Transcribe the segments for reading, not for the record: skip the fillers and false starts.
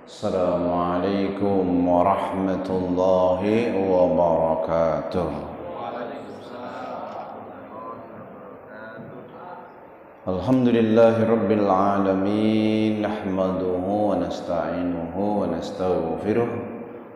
Assalamualaikum warahmatullahi wabarakatuh. Alhamdulillahi rabbil alamin. Nahmaduhu wa nasta'inuhu wa nastaghfiruh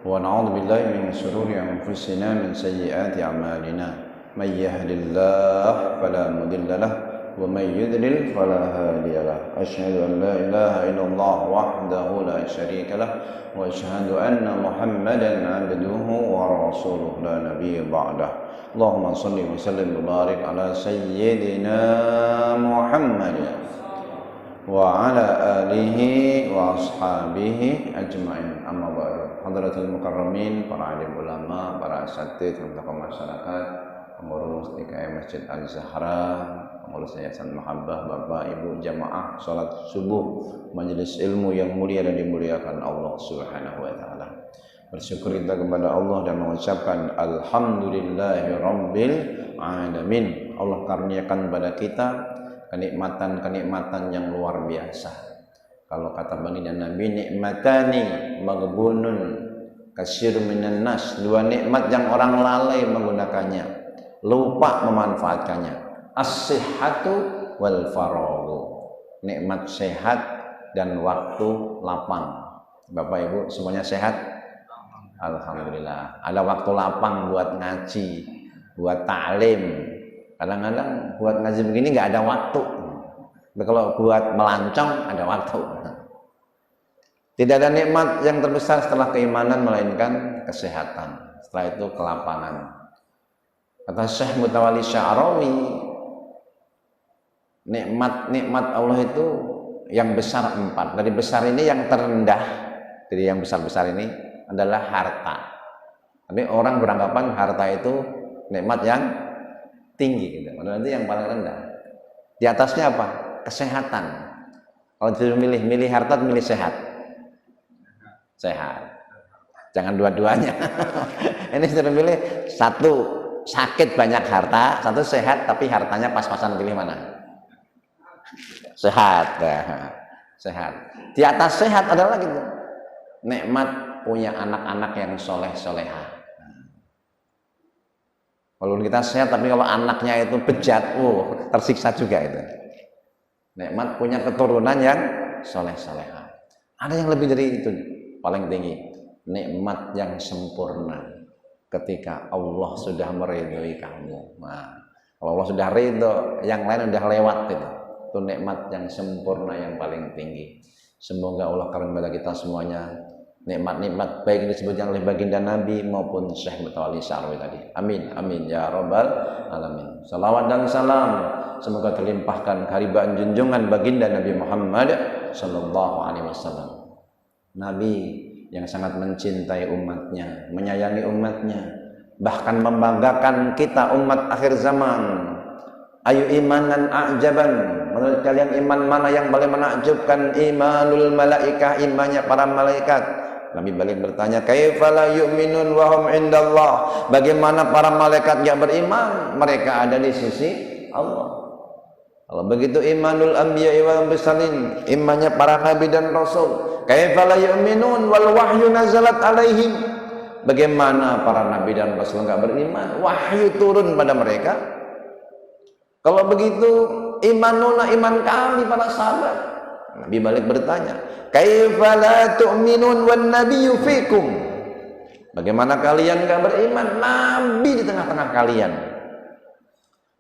wa na'udzu billahi min shururi anfusina min sayyiati a'malina. May yahdihillahu fala mudilla lahu wa may yudlil fala hadiya lahu. Asyhadu an la ilaha illallah wahdahu la syarika lahu wa asyhadu anna Muhammadan 'abduhu wa rasuluhu la nabiyya ba'dahu. Allahumma shalli wa sallim wa barik ala sayyidina Muhammad wa ala alihi wa ashabihi ajma'in. Amma ba'du. Hadratul mukarramin, para alim ulama, para asatidz, tokoh masyarakat, pengurus DKM Masjid Al-Zahra, pengurus Yayasan Mahabbah, Bapak Ibu jamaah salat subuh, majelis ilmu yang mulia dan dimuliakan Allah Subhanahu wa taala. Bersyukur kita kepada Allah dan mengucapkan alhamdulillahirabbil alamin. Allah karuniakan pada kita kenikmatan-kenikmatan yang luar biasa. Kalau kata baginda Nabi, nikmatani maghbunun katsirun minan nas, dua nikmat yang orang lalai menggunakannya, lupa memanfaatkannya. As-sihhatu wal faraghu, nikmat sehat dan waktu lapang. Bapak Ibu semuanya sehat? Alhamdulillah. Ada waktu lapang buat ngaji, buat ta'lim. Kadang-kadang buat ngaji begini nggak ada waktu. Tapi kalau buat melancong ada waktu. Tidak ada nikmat yang terbesar setelah keimanan melainkan kesehatan. Setelah itu kelapangan. Kata Syekh Mutawalli Sya'rawi, nikmat Allah itu yang besar 4. Dari besar ini yang terendah, dari yang besar-besar ini adalah harta. Tapi orang beranggapan harta itu nikmat yang tinggi gitu. Padahal itu yang paling rendah. Di atasnya apa? Kesehatan. Kalau disuruh milih harta atau milih sehat? Sehat. Jangan dua-duanya. Ini disuruh milih, satu sakit banyak harta, satu sehat tapi hartanya pas-pasan, pilih mana? Sehat. Nah, sehat. Di atas sehat adalah gitu. Nikmat punya anak-anak yang soleh-solehah. Kalau kita sehat tapi kalau anaknya itu bejat, tersiksa juga itu. Nikmat punya keturunan yang soleh-solehah. Ada yang lebih dari itu, paling tinggi. Nikmat yang sempurna ketika Allah sudah meridhoi kamu. Nah, kalau Allah sudah ridho, yang lain sudah lewat itu. Itu nikmat yang sempurna yang paling tinggi. Semoga Allah karuniakan kita semuanya nikmat-nikmat baik yang disebutkan oleh baginda Nabi maupun Syekh Mutawalli Sya'rawi tadi. Amin, amin ya rabbal alamin. Salawat dan salam semoga terlimpahkan kehadiran junjungan baginda Nabi Muhammad sallallahu alaihi wasallam. Nabi yang sangat mencintai umatnya, menyayangi umatnya, bahkan membanggakan kita umat akhir zaman. Ayu imanan a'jaban, menurut kalian iman mana yang paling menakjubkan? Imanul malaikah, imannya para malaikat. Nabi balik bertanya, kaifa la yu'minun wa hum indallah, bagaimana para malaikat enggak beriman, mereka ada di sisi Allah. Kalau begitu imanul anbiya'i wal mursalin, imannya para nabi dan rasul. Kaifa la yu'minun wal wahyu nazalat alaihim, bagaimana para nabi dan rasul enggak beriman, wahyu turun pada mereka. Kalau begitu imanuna, iman kami para sahabat. Nabi balik bertanya, kaifa la tu'minun wan nabiyyu fikum, bagaimana kalian enggak beriman, nabi di tengah-tengah kalian.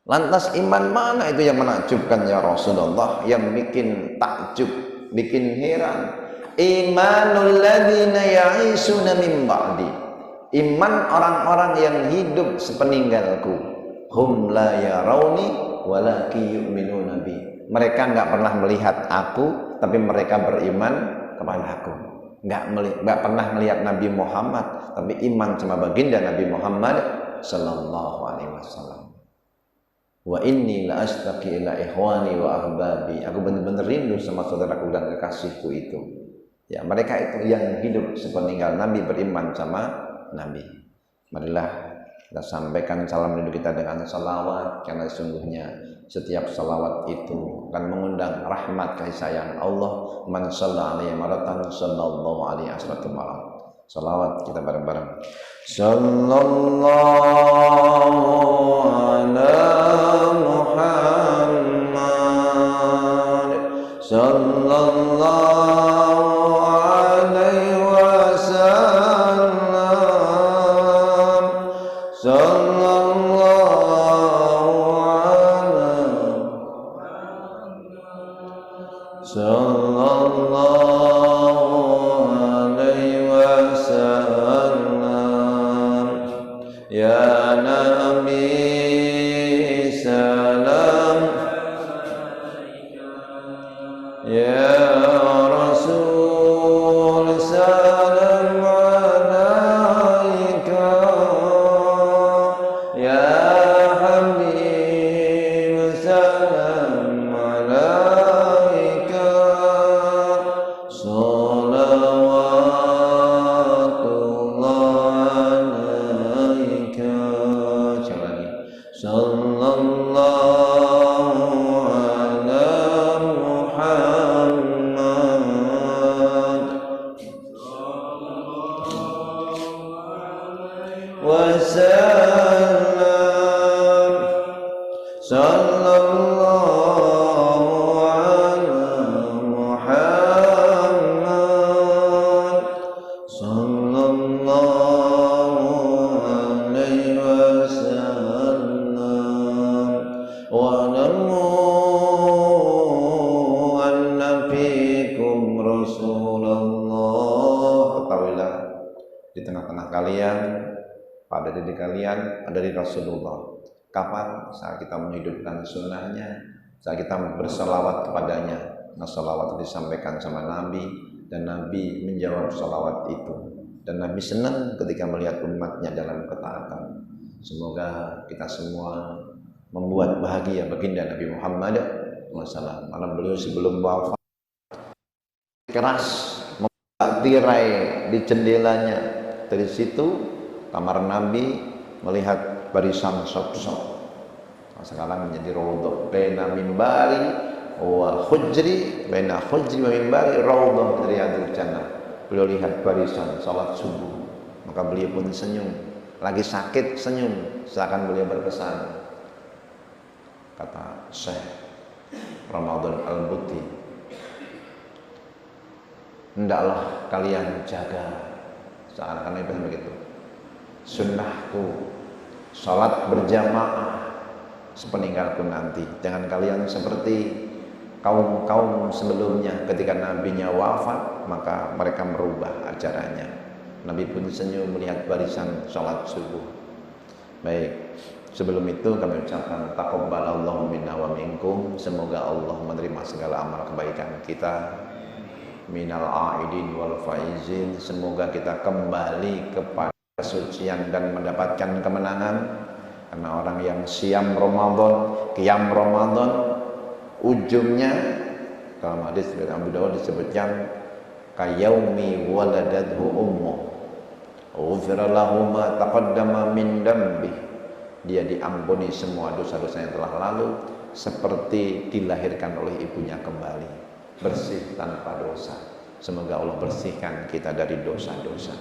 Lantas iman mana itu yang menakjubkan ya Rasulullah, yang bikin takjub, bikin heran? Imanul ladzina ya'isuna min ba'di, iman orang-orang yang hidup sepeninggalku. Hum la yarawni walaki yu'minuna bi, mereka enggak pernah melihat aku tapi mereka beriman kepada aku. Enggak pernah melihat Nabi Muhammad tapi iman sama baginda Nabi Muhammad sallallahu alaihi wasallam. Wa inni la astaqi ila ikhwani wa ahbabi, aku benar-benar rindu sama saudaraku dan kekasihku itu. Ya, mereka itu yang hidup sepeninggal Nabi, beriman sama Nabi. Marilah kita sampaikan salam rindu kita dengan salawat, karena sesungguhnya Setiap salawat itu akan mengundang rahmat kasih sayang Allah. Man shalla alaihi maratan sallallahu alaihi asratu marat. Salawat kita bareng-bareng. Sallallahu ala Muhammad. Sallallahu alaihi wasallam. Sallallahu alaihi wasallam. Ya Nabi salam, ya Rasul salam alaika, ya Habib salam alaika, salawatullah alaika. Sekali lagi. Sallallahu ala Muhammad wasallam. Sallallahu ala Muhammad sallallahu alaihi wasallam. Wa namu anna fikum Rasulullah. Ketahuilah di tengah-tengah kalian, pada diri kalian ada di Rasulullah. Kapan? Saat kita menghidupkan sunnahnya, saat kita bersalawat kepadanya. Nah, salawat disampaikan sama Nabi dan Nabi menjawab salawat itu. Dan Nabi senang ketika melihat umatnya dalam ketaatan. Semoga kita semua membuat bahagia baginda Nabi Muhammad SAW. Karena beliau sebelum wafat keras membuka tirai di jendelanya. Dari situ kamar Nabi melihat barisan sop-sop. Nah, sekarang menjadi raudhah baina mimbari wa hujri, baina hujri wa mimbari raudhah dari riyadil jannah. Beliau lihat barisan salat subuh, maka beliau pun senyum. Lagi sakit senyum, seakan beliau berpesan. Kata Syekh Ramadan Al-Buti, hendaklah kalian jaga, seakan-akan itu begitu, sunnahku, salat berjamaah sepeninggalku nanti. Jangan kalian seperti kaum-kaum sebelumnya, ketika nabinya wafat maka mereka merubah acaranya. Nabi pun senyum melihat barisan salat subuh. Baik, sebelum itu kami ucapkan taqabbalallahu minna wa minkum. Semoga Allah menerima segala amal kebaikan kita. Minal aidin wal faizin. Semoga kita kembali kepada kesucian dan mendapatkan kemenangan. Karena orang yang siam Ramadan, qiyam Ramadan, ujungnya dalam hadis dari Abu Dawud disebutkan kayaumi waladathu ummuh ghufira lahu ma taqaddama min dambi. Dia diampuni semua dosa-dosa yang telah lalu seperti dilahirkan oleh ibunya kembali, bersih tanpa dosa. Semoga Allah bersihkan kita dari dosa-dosa.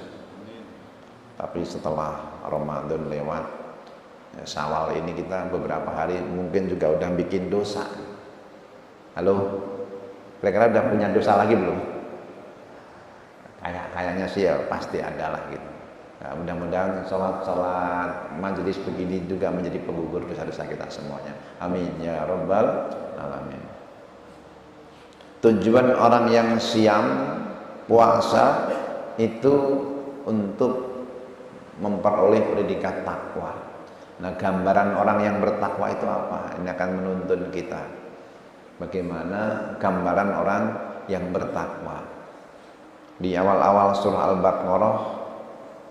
Tapi setelah Ramadan lewat, ya, Syawal ini kita beberapa hari mungkin juga udah bikin dosa. Halo, kira-kira udah punya dosa lagi belum? Kayaknya sih ya pasti ada lah gitu. Nah, mudah-mudahan sholat majelis begini juga menjadi penggugur dosa-dosa kita semuanya. Amin ya rabbal alamin. Tujuan orang yang siam puasa itu untuk memperoleh predikat takwa. Nah, gambaran orang yang bertakwa itu apa? Ini akan menuntun kita bagaimana gambaran orang yang bertakwa. Di awal-awal surah Al-Baqarah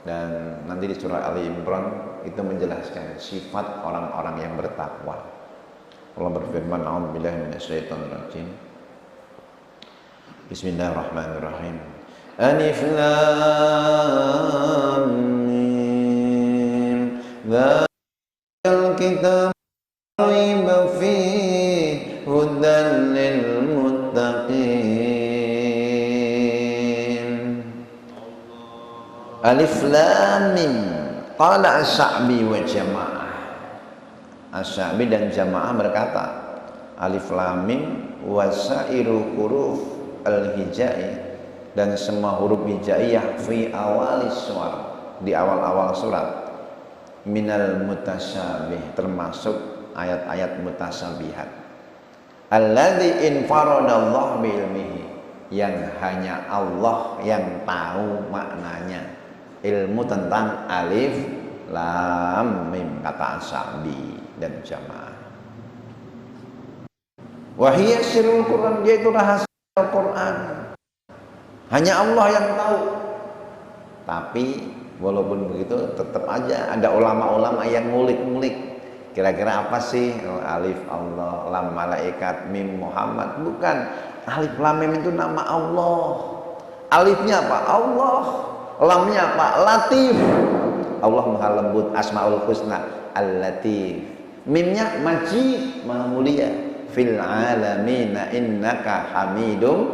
dan nanti di surah Ali Imran itu menjelaskan sifat orang-orang yang bertakwa. Allah berfirman, a'udzubillahi minasyaitonirrajim. Bismillahirrahmanirrahim. Alif lam mim. Dzalikal kitab la raiba fihi Alif lam mim. Qala As-Sa'bi wa jamaah. As-Sa'bi dan jamaah berkata, alif lam mim wasairu huruf al-hijai, dan semua huruf hijaiyah fi awalis suar, di awal-awal surat, minal mutasyabih, termasuk ayat-ayat mutasyabihat, alladzi infaradallahu biilmihi, yang hanya Allah yang tahu maknanya, ilmu tentang alif lam mim, kata As-Sa'bi dan jamaah. Wahiyya sirrul Quran, yaitu rahasia Al-Quran, hanya Allah yang tahu. Tapi walaupun begitu tetap aja ada ulama-ulama yang ngulik-ngulik, kira-kira apa sih alif Allah, lam malaikat, mim Muhammad. Bukan, alif lam mim itu nama Allah. Alifnya apa? Allah. Lamnya apa? Latif. Allah maha lembut, asmaul husna al-latif. Mimnya majid, maha mulia. Fil alamina innaka hamidum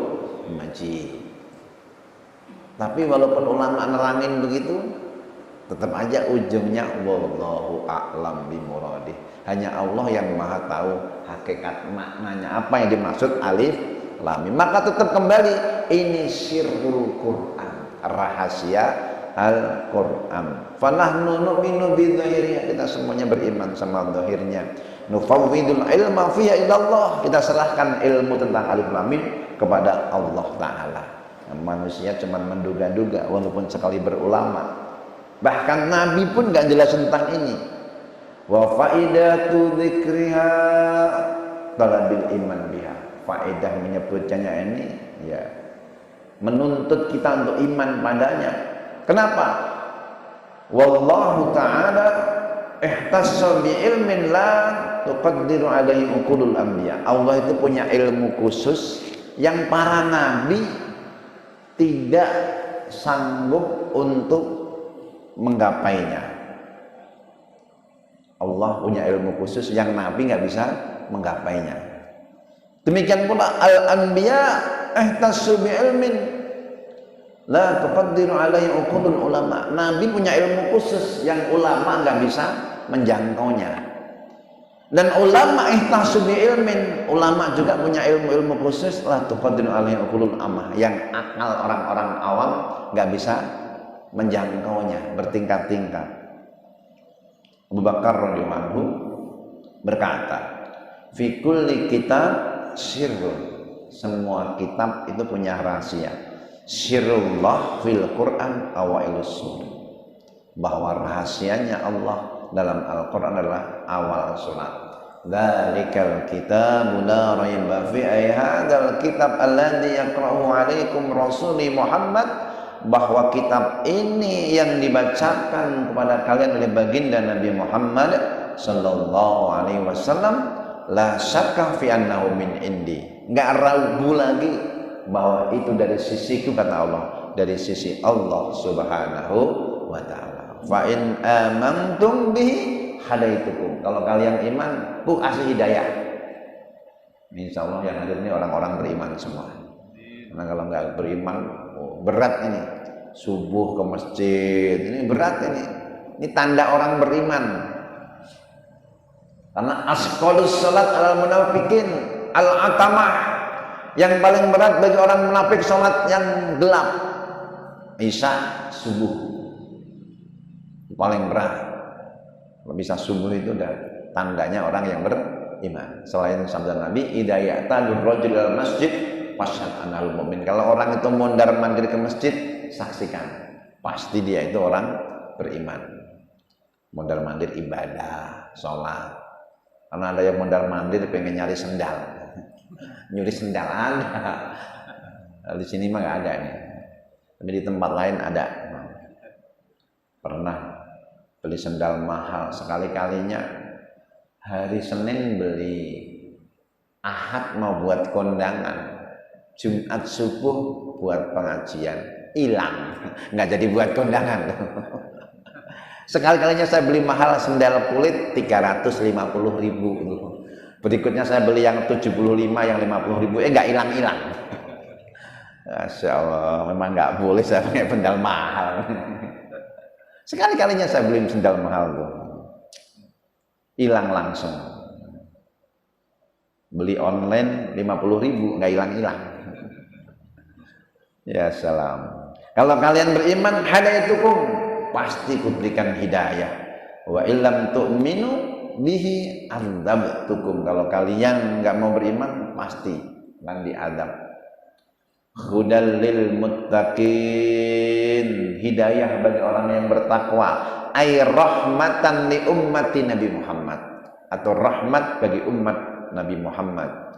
majid. Tapi walaupun ulama nerangin begitu, tetap aja ujungnya wallahu a'lam bimuradih. Hanya Allah yang maha tahu hakikat maknanya, apa yang dimaksud alif lam mim. Maka tetap kembali, ini sirrul Quran, rahasia Al-Quran. Fanahnu nu'minu bidhahirnya, kita semuanya beriman sama zahirnya. Nufawwidul ilma fiha ilallah, kita serahkan ilmu tentang alif lam mim kepada Allah Ta'ala. Manusia cuma menduga-duga, walaupun sekali berulama. Bahkan Nabi pun gak jelas tentang ini. Wa faidatu dzikriha talabil iman biha. Faedah menyebutkannya ini, ya, menuntut kita untuk iman padanya. Kenapa? Wallahu ta'ala ihtassa bi ilmin la tuqaddiru alaihi uqulul anbiya. Allah itu punya ilmu khusus yang para nabi tidak sanggup untuk menggapainya. Allah punya ilmu khusus yang nabi nggak bisa menggapainya. Demikian pula al-anbiya ihtassu bi ilmin la tuqaddiru alaihi uqulul ulama. Nabi punya ilmu khusus yang ulama nggak bisa menjangkaunya. Dan ulama ihtassu bi ilmin, ulama juga punya ilmu-ilmu khusus la tuqaddiru alaihi uqulul amah, yang akal orang-orang awam nggak bisa menjangkaunya, bertingkat-tingkat. Abu Bakar radhiyallahu anhu berkata, fi kulli kitab sirrun, semua kitab itu punya rahasia. Sirrullah fil Quran awailus sur, bahwa rahasianya Allah dalam Al-Quran adalah awal surat. Dzalikal kitabu la raiba fi, ay hadzal kitab alladzi yaqra'u 'alaikum rasuli Muhammad, bahwa kitab ini yang dibacakan kepada kalian oleh baginda Nabi Muhammad sallallahu alaihi wasallam, la syakka fi annahu min indi, enggak ragu lagi bahwa itu dari sisiku, kata Allah, dari sisi Allah Subhanahu wa ta'ala. Fa in amantum bihi hadaitukum, kalau kalian iman, ku kasih hidayah. Insyaallah yang hadir ini orang-orang beriman semua. Karena kalau nggak beriman, berat ini. Subuh ke masjid, ini berat ini. Ini tanda orang beriman. Karena asqalus salat alal munafiqin al-atamah, yang paling berat bagi orang munafik salat yang gelap, isya, subuh, paling berat. Kalau bisa subuh itu udah tandanya orang yang beriman. Selain sabda Nabi, idza ya'tadu rajul al masjid fashhad annahu mu'min, kalau orang itu mondar-mandir ke masjid, saksikan pasti dia itu orang beriman. Mondar-mandir ibadah, sholat. Karena ada yang mondar-mandir pengen nyari sendal, nyuri sendal ada. Di sini mah nggak ada nih, tapi di tempat lain ada. Pernah beli sendal mahal, sekali-kalinya hari Senin beli, Ahad mau buat kondangan, Jumat subuh buat pengajian, hilang, nggak jadi buat kondangan. Sekali-kalinya saya beli mahal sendal kulit 350.000. Berikutnya saya beli yang 75, yang 50.000, nggak hilang-hilang. Masya Allah, memang nggak boleh saya pakai sendal mahal. Sekali-kalinya saya beli sendal mahal tuh, hilang langsung. Beli online 50.000 nggak hilang-hilang. Ya salam. Kalau kalian beriman, hadaitukum, pasti kuberikan hidayah. Wa illam tu'minu bihi adzabtukum. Kalau kalian nggak mau beriman, pasti akan diadab. Hudal lil muttaqin, hidayah bagi orang yang bertakwa. Ay rahmatan li ummati Nabi Muhammad, atau rahmat bagi umat Nabi Muhammad.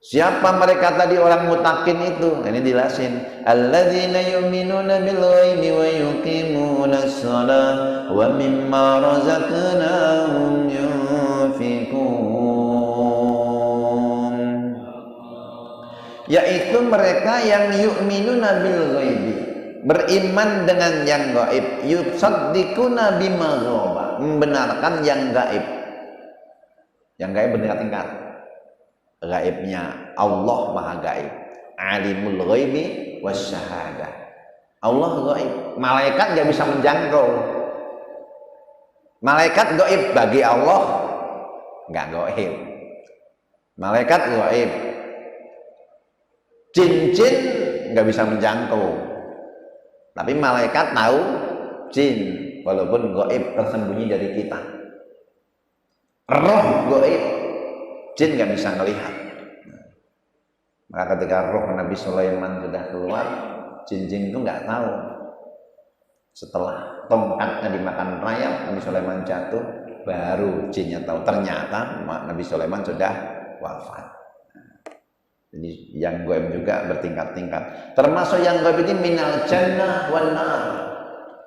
Siapa mereka tadi orang mutakin itu? Ini dijelasin. Alladzina yu'minuna bil ghaibi wa yuqimunas shalah wa mimma razaqnahum yunfikun. Yaitu mereka yang yu'minuna bil ghaibi, beriman dengan yang gaib, yusaddiquna bima ghaba, membenarkan yang gaib. Yang gaib bertingkat-tingkat. Gaibnya Allah maha gaib, alimul ghaibi wasyahadah. Allah gaib, malaikat nggak bisa menjangkau. Malaikat gaib, bagi Allah nggak gaib. Malaikat gaib, jin-jin nggak bisa menjangkau. Tapi malaikat tahu jin, walaupun gaib tersembunyi dari kita. Roh gaib, jin nggak bisa melihat. Maka ketika roh Nabi Sulaiman sudah keluar, jin-jin itu nggak tahu. Setelah tongkatnya dimakan rayap, Nabi Sulaiman jatuh, baru jinnya tahu. Ternyata Nabi Sulaiman sudah wafat. Jadi yang gaib juga bertingkat-tingkat. Termasuk yang gaib ini minal jannah wan nar.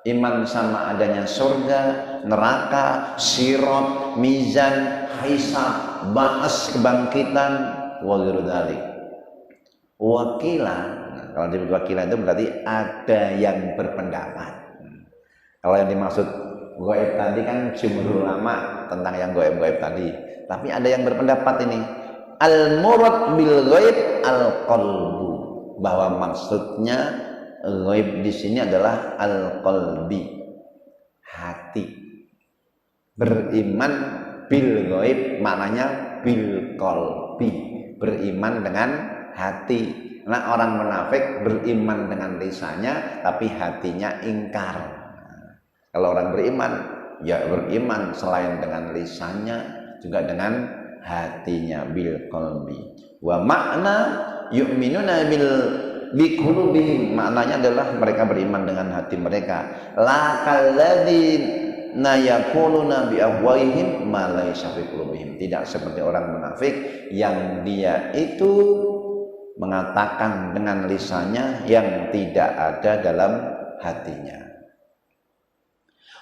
Iman sama adanya surga, neraka, sirat, mizan, hisab, ba'as, kebangkitan, wa ghairu dzalik. Wakilah, nah, kalau disebut wakilah itu berarti ada yang berpendapat. Kalau yang dimaksud gaib tadi kan jumhur ulama tentang yang gaib-gaib tadi. Tapi ada yang berpendapat ini, al-murad bil ghaib al-qalbu, bahwa maksudnya gaib di sini adalah al-qalbi, hati. Beriman bil gaib maknanya bil qalbi, beriman dengan hati. Nah, orang munafik beriman dengan lisannya tapi hatinya ingkar. Kalau orang beriman, ya beriman selain dengan lisannya juga dengan hatinya, bil qalbi. Wa makna yu'minuna bi qulubihim, maknanya adalah mereka beriman dengan hati mereka. La kalladzina yaquluna bi afwahihim ma laysa fi qulubihim, tidak seperti orang munafik yang dia itu mengatakan dengan lisannya yang tidak ada dalam hatinya.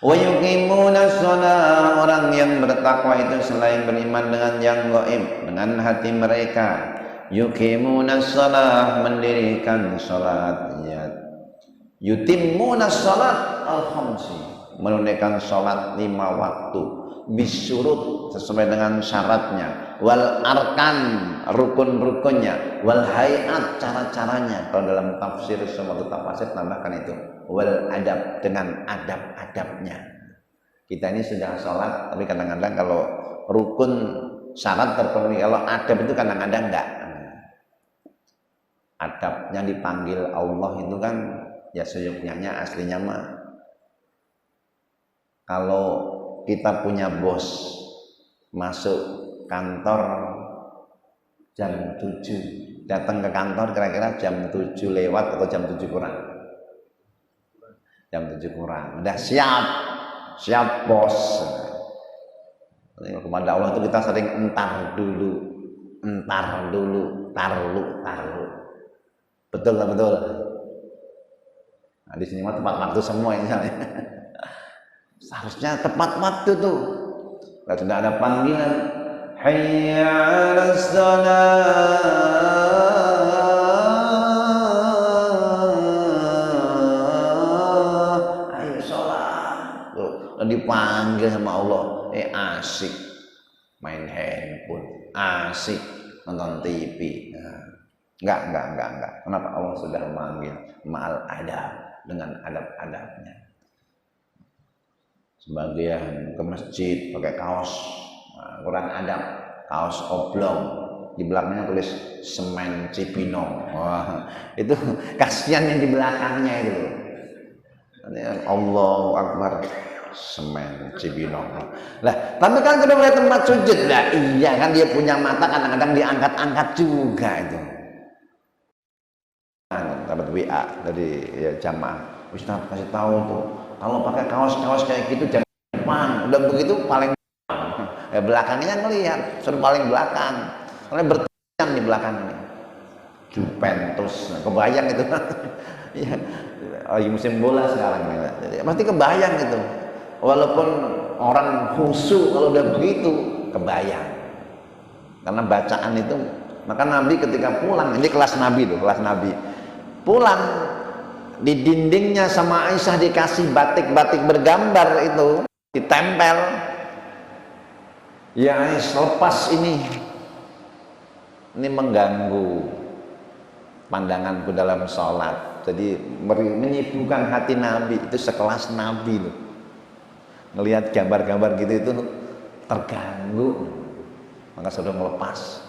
Wa yuqimunas shalah, orang yang bertakwa itu selain beriman dengan yang gaib, dengan hati mereka, yuqimunas shalah, mendirikan salat, yutimmunas salat al-khamsi, menunaikan salat 5 waktu, bisyurut, sesuai dengan syaratnya, wal arkan, rukun-rukunnya, wal hayat, cara-caranya. Kalau dalam tafsir semua tafsir tambahkan itu, wal adab, dengan adab-adabnya. Kita ini sudah sholat, tapi kadang-kadang kalau rukun syarat terpenuhi, kalau adab itu kadang-kadang enggak. Adabnya dipanggil Allah itu kan ya seyuknya, aslinya mah kalau kita punya bos masuk kantor jam 7, datang ke kantor kira-kira jam 7 lewat atau jam 7 kurang. Jam 7 kurang, udah siap bos. Kepada Allah itu kita sering entar dulu. Betul nggak betul? Nah, di sini mah tepat waktu semua ini. Seharusnya tepat waktu tuh. Kalau tidak ada panggilan, hayya 'alas shalah, ayo sholat. Tuh, dipanggil sama Allah, asik main handphone, asik nonton TV. Nah, Enggak. Kenapa Allah sudah memanggil ma'al adab, dengan adab-adabnya. Sebagian ke masjid pakai kaos kurang adab, kaos oblong, di belakangnya tulis semen Cibinong. Wah, itu kasihan yang di belakangnya itu. Allahu Akbar, semen Cibinong. Lah, tapi kan sudah mulai tempat sujud. Lah iya kan, dia punya mata kadang-kadang diangkat-angkat juga itu. Dapat WA dari ya, jamaah, Ustaz kasih tahu tuh, kalau pakai kaos-kaos kayak gitu jangan depan, udah begitu paling ya belakangnya ngelihat, suruh paling belakang, karena bertian di belakang ini. Juventus, kebayang itu, ya, lagi musim bola sekarang, jadi pasti kebayang itu, walaupun orang khusyuk kalau udah begitu kebayang, karena bacaan itu. Maka Nabi ketika pulang, ini kelas Nabi tuh, kelas Nabi. Pulang di dindingnya sama Aisyah dikasih batik-batik bergambar itu ditempel. Ya Aisyah, lepas ini mengganggu pandanganku dalam sholat. Jadi menyibukkan hati Nabi, itu sekelas Nabi loh. Ngelihat gambar-gambar gitu itu terganggu, maka sudah melepas.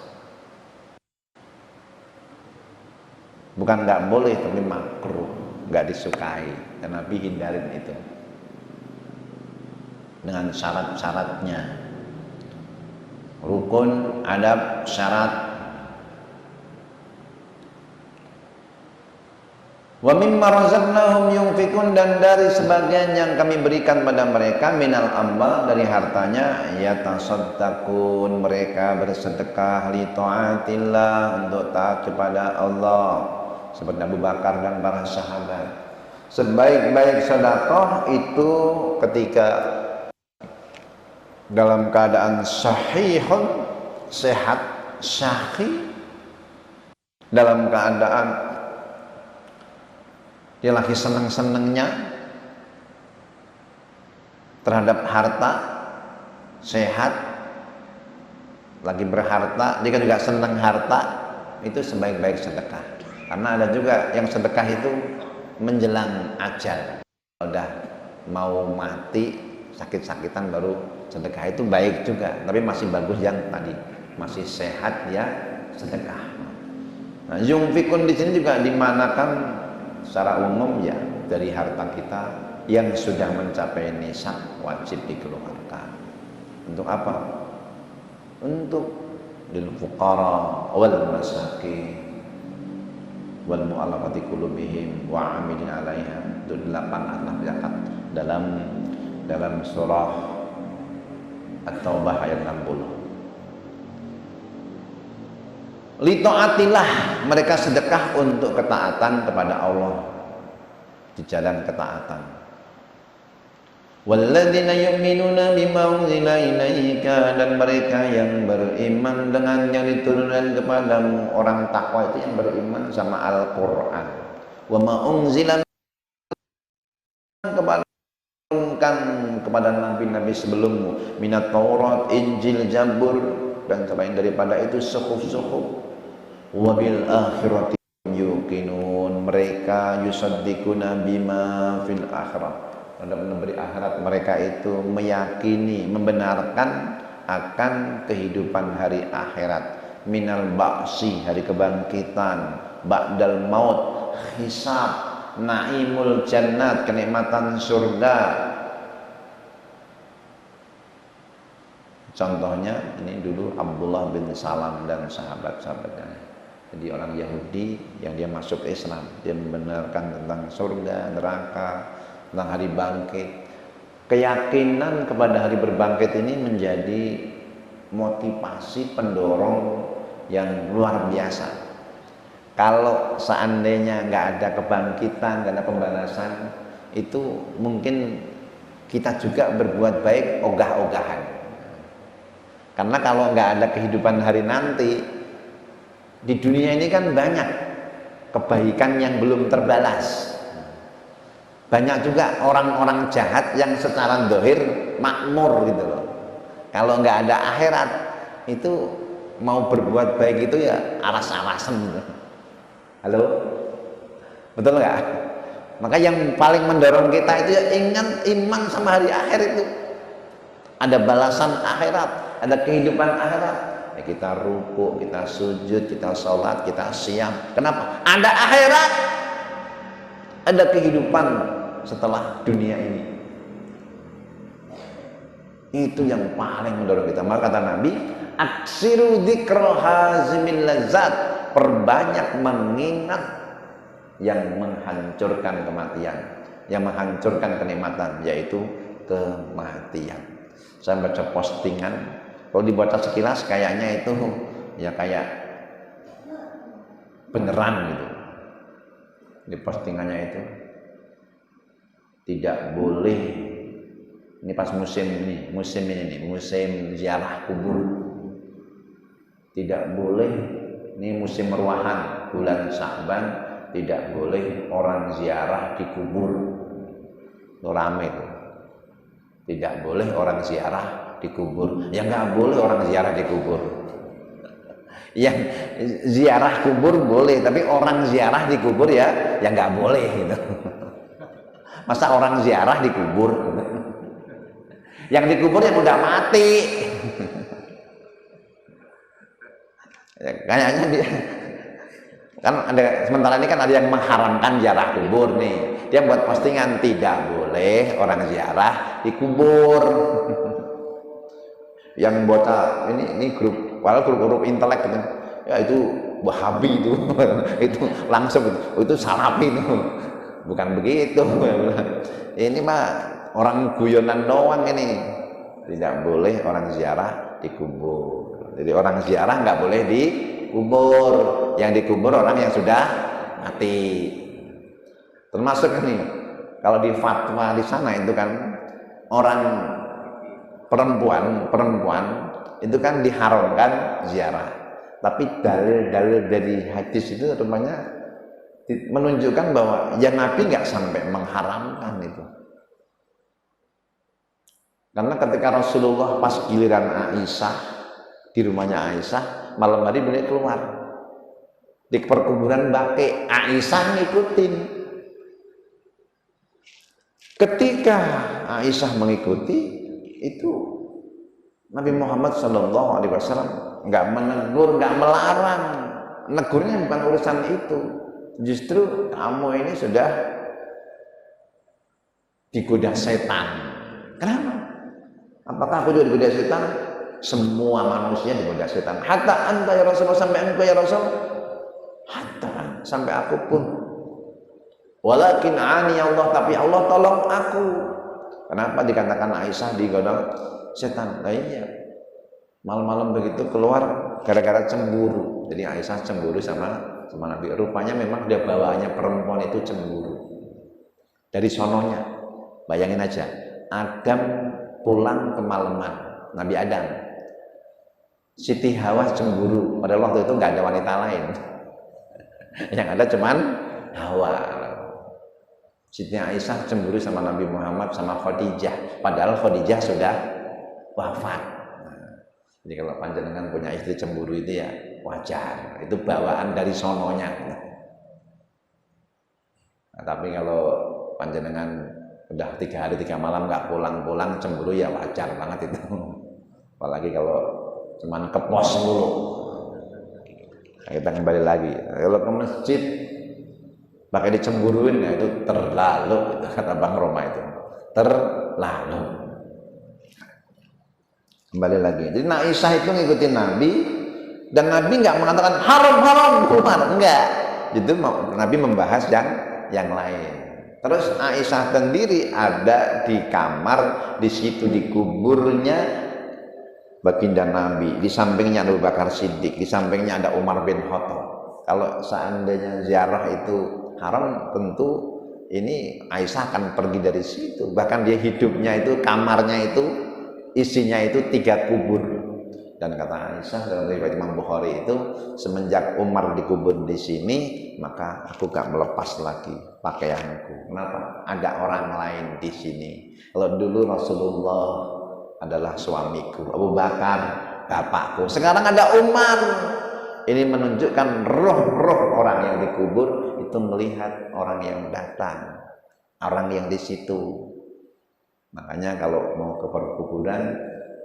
Bukan nggak boleh, tapi makruh, nggak disukai, dan Nabi hindarin itu dengan syarat-syaratnya, rukun, adab, syarat. Wa mimma razaqnahum yunfikun, dan dari sebagian yang kami berikan pada mereka, minal ambal, dari hartanya, yatasaddaqun, mereka bersedekah, li taatillah, untuk taat kepada Allah, seperti Abu Bakar dan para sahabat. Sebaik-baik sedekah itu ketika dalam keadaan sahihun, sehat, syahih, dalam keadaan dia lagi seneng-senengnya terhadap harta, sehat, lagi berharta, dia juga seneng harta, itu sebaik-baik sedekah. Karena ada juga yang sedekah itu menjelang ajal, udah mau mati sakit-sakitan baru sedekah, itu baik juga, tapi masih bagus yang tadi masih sehat ya sedekah. Nah, yunfikun di sini juga dimanakan secara umum ya, dari harta kita yang sudah mencapai nisab wajib dikeluarkan. Untuk apa? Untuk lil fuqara wal masakin wal mu'allafati qulubihim wa 'amilin 'alaiha. Itu 8 zakat dalam surah At-Taubah ayat 60. Li ta'atillah, mereka sedekah untuk ketaatan kepada Allah, di jalan ketaatan. Walladzina yu'minuna bima unzila ilaika, dan mereka yang beriman dengan yang diturunkan kepadamu. Orang takwa itu yang beriman sama Al-Qur'an. Wa ma unzila kepada nabi-nabi sebelummu, minat Taurat, Injil, Zabur, dan selain daripada itu suhuf-suhuf. Wa bil akhirati yuqinun, mereka yusaddiquna bima fil akhirah, pada memberi akhirat mereka itu meyakini, membenarkan akan kehidupan hari akhirat, minal ba'si, hari kebangkitan, ba'dal maut, hisab, naimul jannat, kenikmatan surga. Contohnya ini dulu Abdullah bin Salam dan sahabat-sahabatnya. Jadi orang Yahudi yang dia masuk Islam, dia membenarkan tentang surga, neraka, tentang hari bangkit. Keyakinan kepada hari berbangkit ini menjadi motivasi pendorong yang luar biasa. Kalau seandainya nggak ada kebangkitan, nggak ada pembalasan, itu mungkin kita juga berbuat baik ogah-ogahan. Karena kalau nggak ada kehidupan hari nanti, di dunia ini kan banyak kebaikan yang belum terbalas. Banyak juga orang-orang jahat yang secara zahir makmur gitu loh. Kalau nggak ada akhirat, itu mau berbuat baik itu ya aras-arasan gitu. Halo, betul nggak? Maka yang paling mendorong kita itu ya ingat iman sama hari akhir itu. Ada balasan akhirat, ada kehidupan akhirat. Ya, kita ruku, kita sujud, kita sholat, kita siam. Kenapa? Ada akhirat, ada kehidupan setelah dunia ini. Itu yang paling mendorong kita. Maka kata Nabi, aksiru dzikra hazimil lazat, perbanyak mengingat yang menghancurkan kematian, yang menghancurkan kenikmatan, yaitu kematian. Saya baca postingan, kalau dibaca sekilas kayaknya itu ya kayak beneran gitu. Di postingannya itu tidak boleh, ini pas musim ziarah kubur, tidak boleh, ini musim meruahan bulan Sya'ban, tidak boleh orang ziarah di kubur. Itu rame tuh. Tidak boleh orang ziarah di kubur. Ya nggak boleh orang ziarah di kubur. Yang ziarah kubur boleh, tapi orang ziarah di kubur ya nggak boleh gitu. Masa orang ziarah di kubur? Yang di kubur yang udah mati. Ya, kayaknya dia kan ada, sementara ini kan ada yang mengharamkan ziarah kubur nih. Dia buat postingan tidak boleh orang ziarah di kubur. Yang buat ini grup, walau grup intelek gitu. Ya itu Wahabi itu. Itu langsung itu Salafi itu. Bukan begitu. Ini mah orang guyonan doang ini. Tidak boleh orang ziarah di kubur. Jadi orang ziarah nggak boleh di kubur. Yang dikubur orang yang sudah mati. Termasuk ini, kalau di fatwa di sana itu kan orang perempuan itu kan diharamkan ziarah. Tapi dalil-dalil dari hadis itu rupanya menunjukkan bahwa ya Nabi nggak sampai mengharamkan itu. Karena ketika Rasulullah pas giliran Aisyah di rumahnya Aisyah, malam hari beliau keluar di perkuburan Baqi, Aisyah ngikutin. Ketika Aisyah mengikuti, itu Nabi Muhammad SAW nggak menegur, nggak melarang. Negurnya bukan urusan itu. Justru kamu ini sudah digoda setan. Kenapa? Apakah aku juga digoda setan? Semua manusia digoda setan. Hatta anta ya Rasulullah, sampai engkau ya Rasul. Hatta sampai aku pun. Walakin ani Allah, tapi Allah tolong aku. Kenapa dikatakan Aisyah digoda setan? Nah iya. Malam-malam begitu keluar gara-gara cemburu. Jadi Aisyah cemburu sama Nabi. Rupanya memang dia bawaannya perempuan itu cemburu. Dari sononya. Bayangin aja. Adam pulang kemalaman. Nabi Adam. Siti Hawa cemburu. Pada waktu itu nggak ada wanita lain. Yang ada cuman Hawa. Siti Aisyah cemburu sama Nabi Muhammad sama Khadijah. Padahal Khadijah sudah wafat. Jadi kalau panjenengan punya istri cemburu itu ya wajar. Itu bawaan dari sononya. Nah, tapi kalau panjenengan udah 3 hari 3 malam nggak pulang-pulang cemburu ya wajar banget itu. Apalagi kalau cuman ke pos dulu. Nah, kita kembali lagi. Kalau ke masjid pakai dicemburuin ya itu terlalu, itu kata Bang Roma itu. Terlalu. Kembali lagi. Jadi Aisyah itu ngikutin Nabi dan Nabi nggak mengatakan haram keluar, enggak. Itu Nabi membahas yang lain. Terus Aisyah sendiri ada di kamar di situ di kuburnya baginda Nabi, di sampingnya Abu Bakar Siddiq, di sampingnya ada Umar bin Khattab. Kalau seandainya ziarah itu haram, tentu ini Aisyah akan pergi dari situ. Bahkan dia hidupnya itu kamarnya itu isinya itu 3 kubur. Dan kata Aisyah dalam riwayat Imam Bukhari itu, semenjak Umar dikubur di sini, maka aku gak melepas lagi pakaianku. Kenapa? Ada orang lain di sini. Kalau dulu Rasulullah adalah suamiku, Abu Bakar bapakku. Sekarang ada Umar. Ini menunjukkan roh-roh orang yang dikubur itu melihat orang yang datang, orang yang di situ. Makanya kalau mau ke perkuburan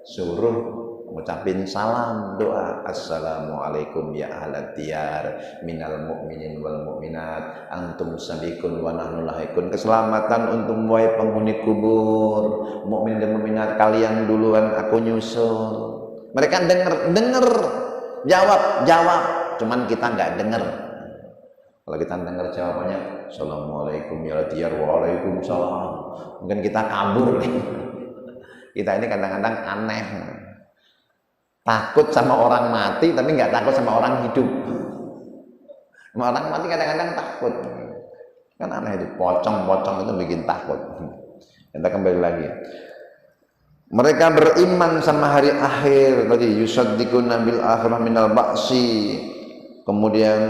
suruh ngucapin salam, doa, assalamualaikum ya ahlat diyar minal mu'minin wal mu'minat antum sabikun wa nahnu lahikun. Keselamatan untuk wahai penghuni kubur, mukmin dan mukminat, kalian duluan, aku nyusul. Mereka dengar, jawab, cuman kita nggak dengar. Kalau kita dengar jawabannya assalamualaikum ya diyar, waalaikumsalam, mungkin kita kabur. Kita ini kadang-kadang aneh, takut sama orang mati tapi nggak takut sama orang hidup. Sama orang mati kadang-kadang takut, kan aneh itu, pocong itu bikin takut. Kita kembali lagi, mereka beriman sama hari akhir tadi, yusaddiquna bil akhirah minal ba'si, kemudian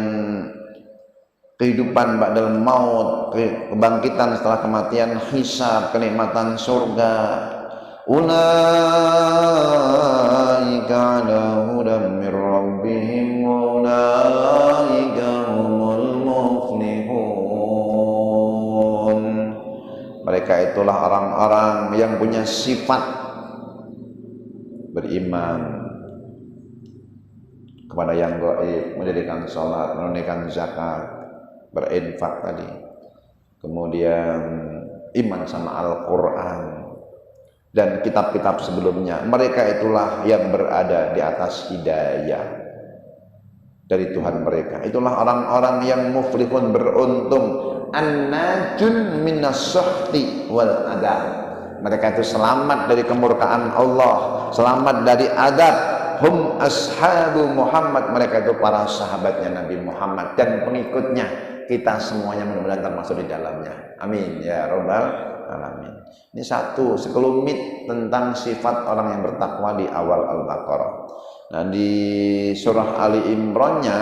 kehidupan ba'dal maut, kebangkitan setelah kematian, hisab, kenikmatan surga. Ulaika ala hudan min rabbihim wa ulaika humul muflihun. Mereka itulah orang-orang yang punya sifat beriman kepada yang gaib, mendirikan sholat, menunaikan zakat, berinfak tadi, kemudian iman sama Al-Quran dan kitab-kitab sebelumnya. Mereka itulah yang berada di atas hidayah dari Tuhan mereka. Itulah orang-orang yang muflihun, beruntung, an-najun minas suhti wal adab. Mereka itu selamat dari kemurkaan Allah, selamat dari adab. Hum ashabu Muhammad, mereka itu para sahabatnya Nabi Muhammad dan pengikutnya. Kita semuanya mudah-mudahan termasuk di dalamnya. Amin ya rabbal alamin. Ini satu sekelumit tentang sifat orang yang bertakwa di awal Al-Baqarah. Nah, di surah Ali Imran-nya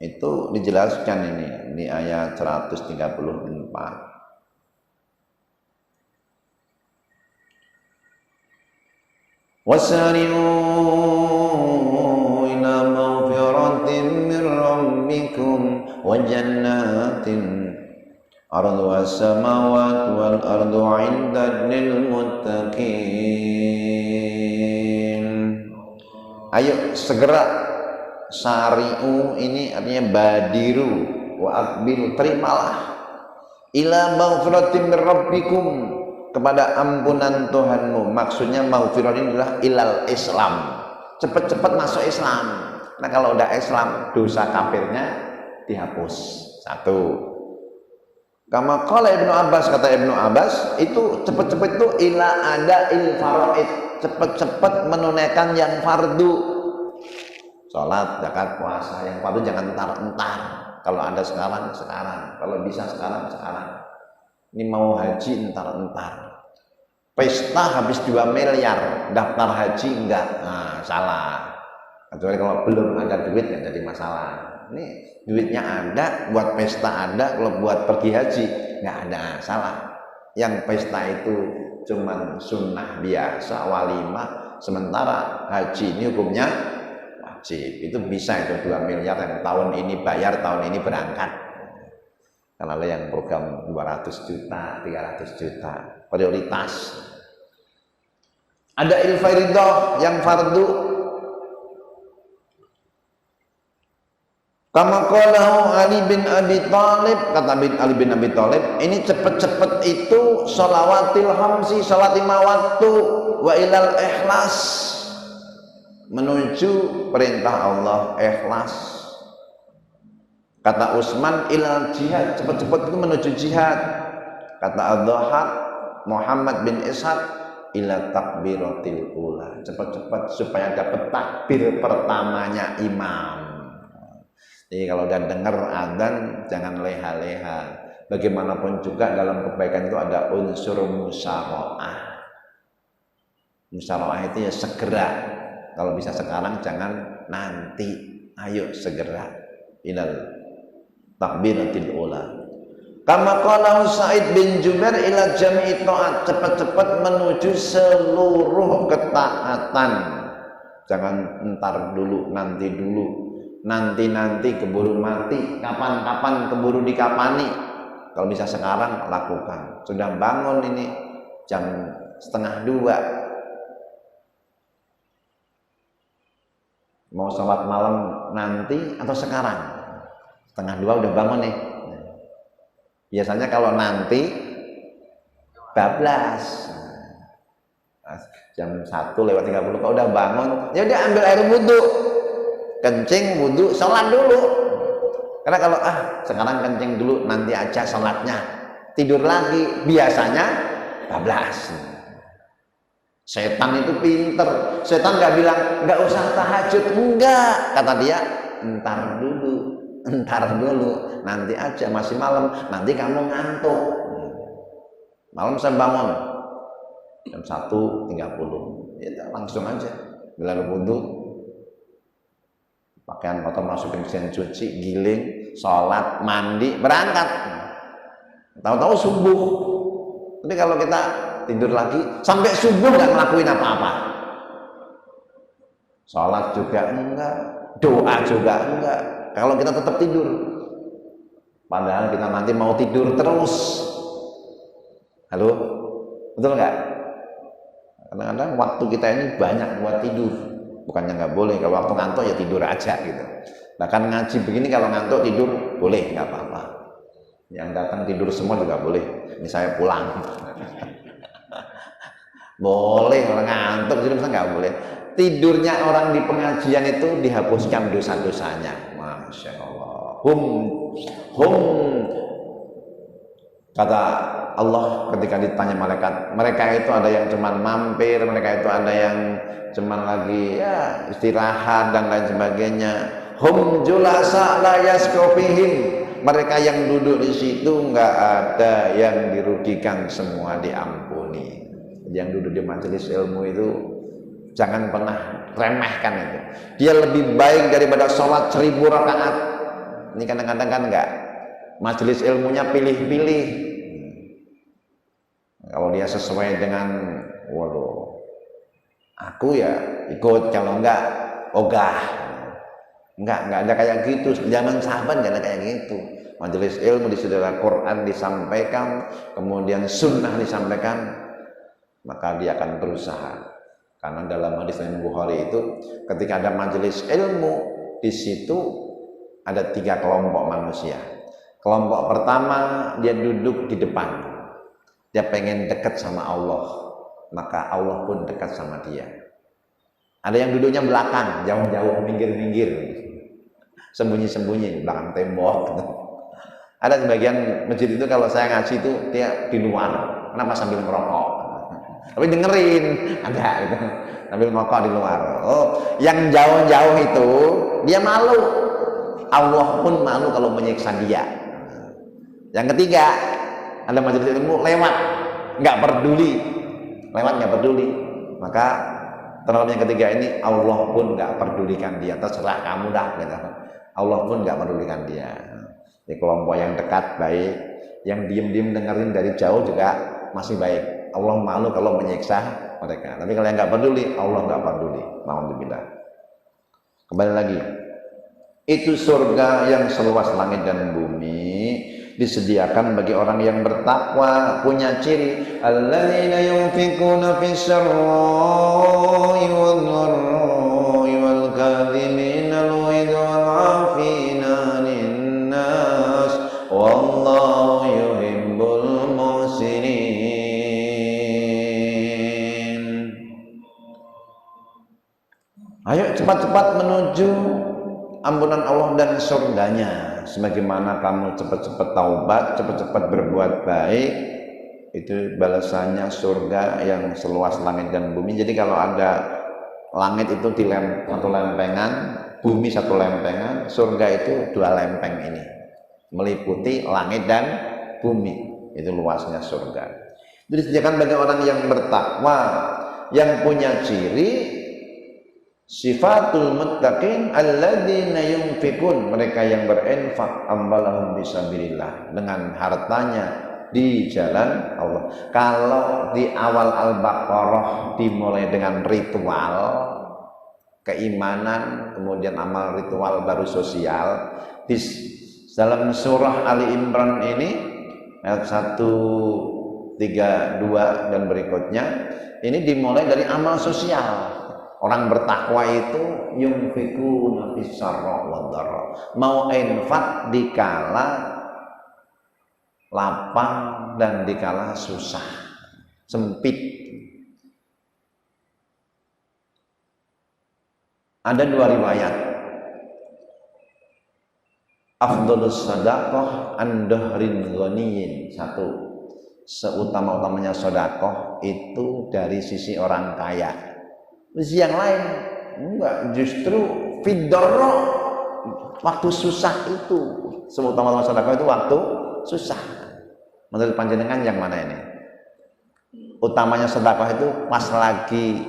itu dijelaskan ini ayat 134. Wasari'u ila maghfiratin min rabbikum wa jannatin arduha as-samawati wal ardu 'indat lil muttaqin. Ayo segera, sari'u ini artinya badiru wa aqbilu, terimalah, ila maghfiratin min rabbikum, kepada ampunan Tuhanmu. Maksudnya maghfirah ini adalah ilal Islam, cepat-cepat masuk Islam. Nah kalau udah Islam, dosa kafirnya dihapus. Satu. Kama qala Ibnu Abbas, kata Ibnu Abbas, itu cepat-cepat itu ila ada il faraid, cepat-cepat menunaikan yang fardu. Salat, zakat, puasa, yang fardu jangan entar-entar. Kalau ada sekarang, kalau bisa sekarang. Ini mau haji entar-entar. Pesta habis 2 miliar, daftar haji enggak, nah salah. Kecuali kalau belum ada duit nggak jadi masalah. Ini duitnya ada, buat pesta ada, kalau buat pergi haji nggak ada, salah. Yang pesta itu cuman sunnah biasa, walimah, sementara haji ini hukumnya wajib. Itu bisa itu 2 miliar yang tahun ini bayar, tahun ini berangkat. Kan ada yang program 200 juta, 300 juta, prioritas. Ada il-faridah yang fardu. Kama qalahu Ali bin Abi Thalib, kata Ali bin Abi Thalib, ini cepet-cepet itu sholawatil khamsi, sholat 5 waktu, wa ilal ikhlas, menuju perintah Allah, ikhlas. Kata Utsman ilal jihad, cepat-cepat itu menuju jihad. Kata Ad-Dhahhak Muhammad bin Ishaq ila takbiratil ula, cepat-cepat supaya dapat takbir pertamanya imam. Jadi kalau udah dengar adzan jangan leha-leha. Bagaimanapun juga dalam kebaikan itu ada unsur musyara'ah. Musyara'ah itu ya segera. Kalau bisa sekarang jangan nanti. Ayo segera ilal takbiratil ula. Kama qala Sa'id bin Jubair ila jami'i ta'at, cepat-cepat menuju seluruh ketaatan. Jangan entar dulu, nanti dulu, nanti keburu mati, kapan-kapan keburu dikapani. Kalau bisa sekarang lakukan. Sudah bangun ini jam 1:30, mau sholat malam nanti atau sekarang? 1:30 udah bangun nih. Biasanya kalau nanti bablas jam 1:30 kalau udah bangun, ya udah ambil air wudhu, kencing, wudhu, sholat dulu. Karena kalau sekarang kencing dulu, nanti aja sholatnya, tidur lagi, biasanya bablas. Setan itu pinter. Setan nggak bilang nggak usah tahajud, enggak, kata dia entar dulu, nanti aja, masih malam, nanti kamu ngantuk. Malam saya bangun jam 1:30, ya langsung aja bila wudhu, pakaian kotor masukin mesin cuci, giling, sholat, mandi, berangkat. Tahu-tahu subuh. Tapi kalau kita tidur lagi sampai subuh nggak ngelakuin apa-apa, sholat juga enggak, doa juga enggak, kalau kita tetap tidur, padahal kita nanti mau tidur terus. Halo, betul nggak? Kadang-kadang waktu kita ini banyak buat tidur, bukannya nggak boleh. Kalau waktu ngantuk ya tidur aja gitu. Bahkan ngaji begini kalau ngantuk tidur boleh, nggak apa-apa. Yang datang tidur semua juga boleh. Ini saya pulang. Boleh, orang ngantuk jadi masa nggak boleh. Tidurnya orang di pengajian itu dihapuskan dosa-dosanya. Masya Allah. Kata Allah ketika ditanya malaikat, mereka itu ada yang cuman mampir, mereka itu ada yang cuman lagi ya istirahat dan lain sebagainya. Hum julasa la yaskofihim, mereka yang duduk di situ nggak ada yang dirugikan, semua diampuni. Yang duduk di majelis ilmu itu jangan pernah remehkan itu. Dia lebih baik daripada sholat 1000 rakaat. Ini kadang-kadang kan enggak, majelis ilmunya pilih-pilih. Kalau dia sesuai dengan, waduh, aku ya ikut, kalau enggak ogah. Enggak ada kayak gitu. Zaman sahabat enggak ada kayak gitu. Majelis ilmu disediakan, Quran disampaikan, kemudian sunnah disampaikan, maka dia akan berusaha. Karena dalam hadis Sahih Bukhari itu, ketika ada majelis ilmu, di situ ada 3 kelompok manusia. Kelompok pertama, dia duduk di depan. Dia pengen dekat sama Allah, maka Allah pun dekat sama dia. Ada yang duduknya belakang, jauh-jauh, minggir-minggir, sembunyi-sembunyi di belakang tembok. Ada sebagian masjid itu kalau saya ngaji itu dia di luar, kenapa sambil merokok? Tapi dengerin, ada gitu, sambil merokok di luar. Oh, yang jauh-jauh itu dia malu, Allah pun malu kalau menyiksa dia. Yang ketiga, ada majelis ilmu lewat, nggak peduli, maka terlalu yang ketiga ini Allah pun nggak pedulikan dia, terserah kamu dah gitu. Allah pun nggak pedulikan dia. Di kelompok yang dekat baik, yang diem-diem dengerin dari jauh juga masih baik. Allah malu kalau menyiksa mereka. Tapi kalau yang nggak peduli, Allah nggak peduli. Alhamdulillah. Kembali lagi, itu surga yang seluas langit dan bumi, disediakan bagi orang yang bertakwa, punya ciri alladzina yunfikuna fis sarra'i wad dharra'i wal kadhimina al-ghaidha wal 'afina 'anil nas wallahu yuhibbul muhsinin. Ayo cepat-cepat menuju ampunan Allah dan surganya. Sebagaimana kamu cepat-cepat taubat, cepat-cepat berbuat baik, itu balasannya surga yang seluas langit dan bumi. Jadi kalau ada langit itu satu lempengan, bumi satu lempengan, surga itu 2 lempeng ini, meliputi langit dan bumi. Itu luasnya surga. Itu disediakan bagi orang yang bertakwa, yang punya ciri sifatul muttaqin alladzina yunfikun, mereka yang berinfak amwalahum fisabilillah, dengan hartanya di jalan Allah. Kalau di awal Al-Baqarah dimulai dengan ritual, keimanan, kemudian amal ritual baru sosial. Di dalam surah Ali Imran ini ayat 132 dan berikutnya ini dimulai dari amal sosial. Orang bertakwa itu yunfikuna fis sarra wad dharra, mau infak dikala lapang dan dikala susah, sempit. Ada dua riwayat. Afdhalus shadaqah an dahrin ghaniyin. Satu, seutama-utamanya sedekah itu dari sisi orang kaya. Sisi yang lain enggak, justru fiddarra, waktu susah itu. Seutama-utamanya sedekah itu waktu susah. Menurut panjenengan yang mana ini? Utamanya sedekah itu pas lagi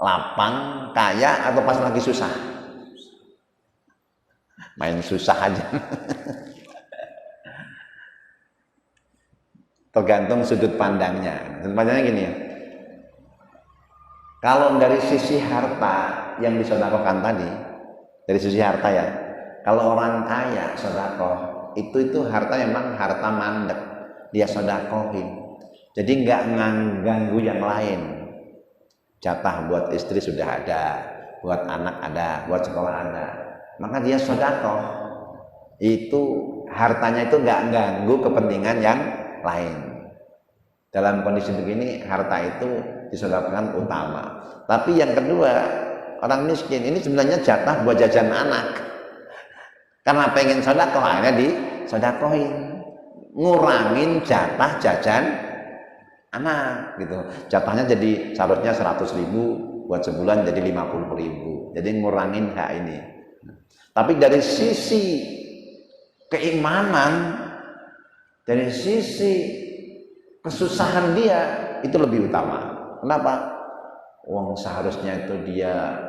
lapang, kaya, atau pas lagi susah? Main susah aja. Tergantung sudut pandangnya. Sudut pandangnya gini ya. Kalau dari sisi harta yang disedekahkan tadi, dari sisi harta ya, kalau orang kaya sedekah, itu harta memang harta mandek, dia sedekahin. Jadi nggak ganggu yang lain. Jatah buat istri sudah ada, buat anak ada, buat sekolah ada, maka dia sedekah. Itu hartanya itu nggak ganggu kepentingan yang lain. Dalam kondisi begini harta itu disedekahkan utama. Tapi yang kedua, orang miskin ini sebenarnya jatah buat jajan anak. Karena pengen sedekah akhirnya disedekahin, ngurangin jatah jajan anak gitu. Jatahnya jadi seharusnya 100.000, buat sebulan jadi 50.000. Jadi ngurangin hak ini. Tapi dari sisi keimanan, dari sisi kesusahan dia itu lebih utama. Kenapa? Uang seharusnya itu dia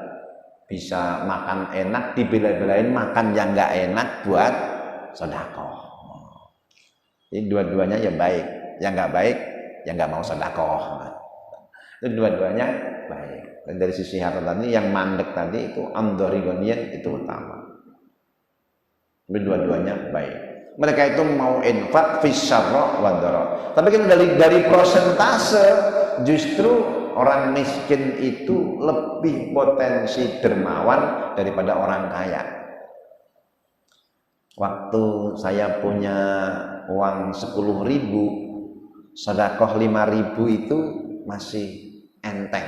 bisa makan enak, dibela-belain makan yang nggak enak buat sedekah. Jadi dua-duanya ya baik, yang nggak baik yang nggak mau sedekah. Itu dua-duanya baik. Dan dari sisi harta tadi yang mandek tadi itu andorigonian itu utama. Tapi dua-duanya baik. Mereka itu mau infak fis syarra wad dharra. Tapi kan dari prosentase justru orang miskin itu lebih potensi dermawan daripada orang kaya. Waktu saya punya uang 10.000, sedekah 5.000 itu masih enteng.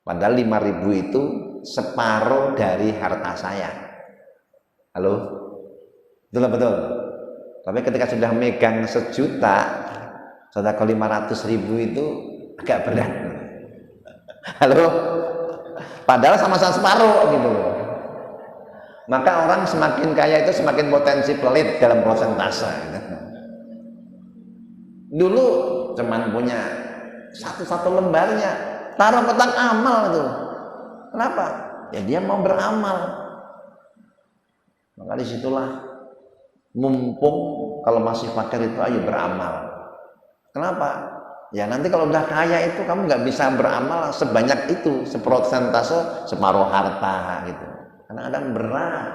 Padahal 5.000 itu separuh dari harta saya. Halo? Betul. Tapi ketika sudah megang 1 juta, sedekah 500.000 itu agak berat. Halo? Padahal sama-sama separuh gitu. Maka orang semakin kaya itu semakin potensi pelit dalam prosentase. Dulu cuman punya satu lembarnya, taruh kotak amal itu. Kenapa? Ya dia mau beramal. Maka disitulah mumpung kalau masih fakir itu ayo beramal. Kenapa? Ya nanti kalau udah kaya itu kamu nggak bisa beramal sebanyak itu, seprosentase separuh harta gitu. Karena kadang berat.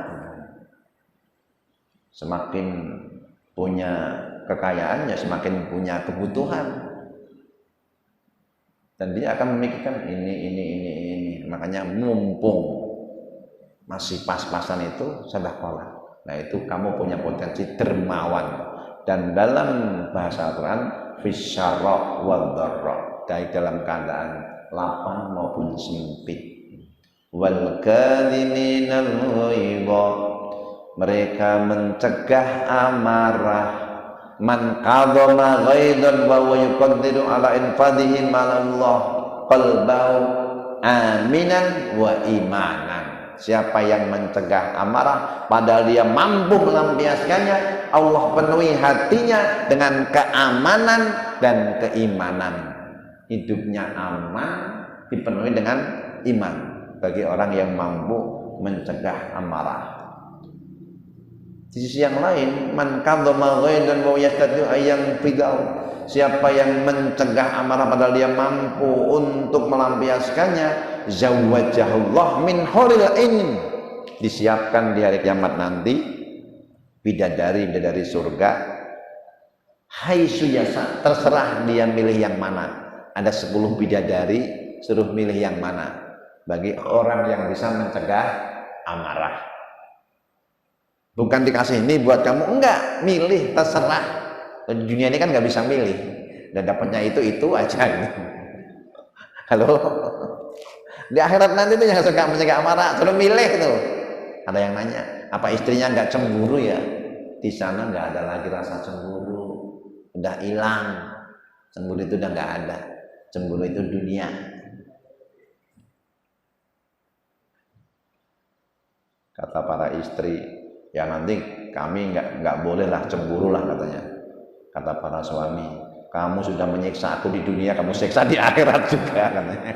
Semakin punya kekayaan ya semakin punya kebutuhan. Dan dia akan memikirkan ini. Makanya mumpung masih pas-pasan itu sedekahlah. Nah itu kamu punya potensi dermawan. Dan dalam bahasa Al-Quran fisyarra wad dharra, baik dalam keadaan lapang maupun sempit. Wal kadhiminal ghaidha, mereka mencegah amarah. Man qadama ghaidan wa huwa yuqaddiru ala infadhihi malallah qalbahu aminan wa imanan. Siapa yang mencegah amarah padahal dia mampu melampiaskannya, Allah penuhi hatinya dengan keamanan dan keimanan. Hidupnya aman dipenuhi dengan iman bagi orang yang mampu mencegah amarah. Di sisi yang lain, man kadzama ghaidan wa yastati ayyan fidau, siapa yang mencegah amarah padahal dia mampu untuk melampiaskannya, zawwajahullah min huril ain, disiapkan di hari kiamat nanti bidadari surga, haitsu yasa, terserah dia milih yang mana. Ada 10 bidadari, suruh milih yang mana bagi orang yang bisa mencegah amarah. Bukan dikasih ini buat kamu, enggak, milih, terserah. Di dunia ini kan nggak bisa milih, dan dapatnya itu aja. Halo, di akhirat nanti tuh yang suka mencegah amarah, suruh milih tuh. Ada yang nanya, apa istrinya nggak cemburu ya? Di sana nggak ada lagi rasa cemburu, udah hilang. Cemburu itu udah nggak ada. Cemburu itu dunia. Kata para istri, ya nanti kami nggak boleh lah cemburu lah katanya. Kata para suami, kamu sudah menyiksa aku di dunia, kamu siksa di akhirat juga katanya.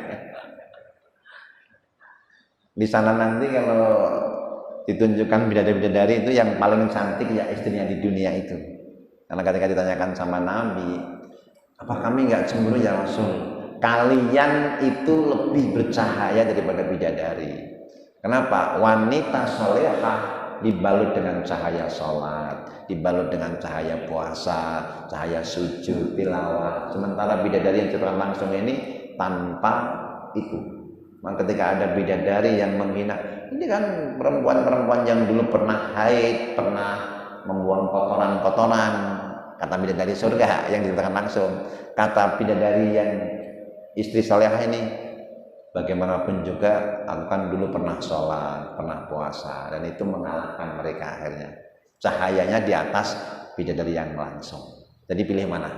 Di sana nanti kalau ditunjukkan bidadari-bidadari itu yang paling cantik ya istrinya di dunia itu. Karena ketika ditanyakan sama Nabi, apa kami nggak cemburu ya Rasul? Kalian itu lebih bercahaya daripada bidadari. Kenapa? Wanita solehah dibalut dengan cahaya sholat, dibalut dengan cahaya puasa, cahaya sujud, tilawah. Sementara bidadari yang ciptaan langsung ini tanpa itu. Maka ketika ada bidadari yang menghina, ini kan perempuan-perempuan yang dulu pernah haid, pernah membuang kotoran-kotoran, kata bidadari surga yang dikatakan langsung. Kata bidadari yang istri salehah ini, bagaimanapun juga aku kan dulu pernah sholat, pernah puasa, dan itu mengalahkan mereka akhirnya. Cahayanya di atas bidadari yang langsung. Jadi pilih mana?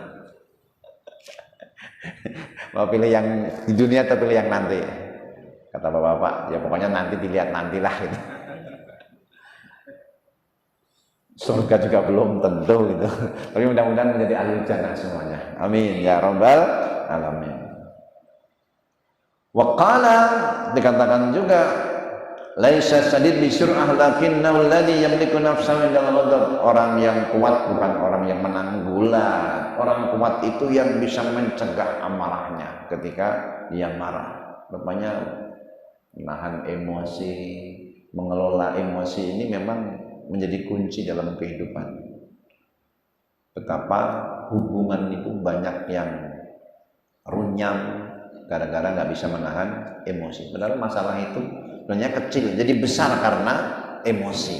Mau pilih yang di dunia atau pilih yang nanti? Kata bapak-bapak, ya pokoknya nanti dilihat nantilah gitu. Surga juga belum tentu gitu. Tapi mudah-mudahan menjadi ahli jannah semuanya. Amin ya rabbal alamin. Waqala, dikatakan juga, laisa sadid bi syur'ah lakinnahu alladhi yamliku nafsahu indal ghadab. Orang yang kuat bukan orang yang menang gulat. Orang kuat itu yang bisa mencegah amarahnya ketika dia marah. Rupanya menahan emosi, mengelola emosi ini memang menjadi kunci dalam kehidupan. Betapa hubungan itu banyak yang runyam gara-gara nggak bisa menahan emosi. Padahal masalah itu sebenarnya kecil, jadi besar karena emosi.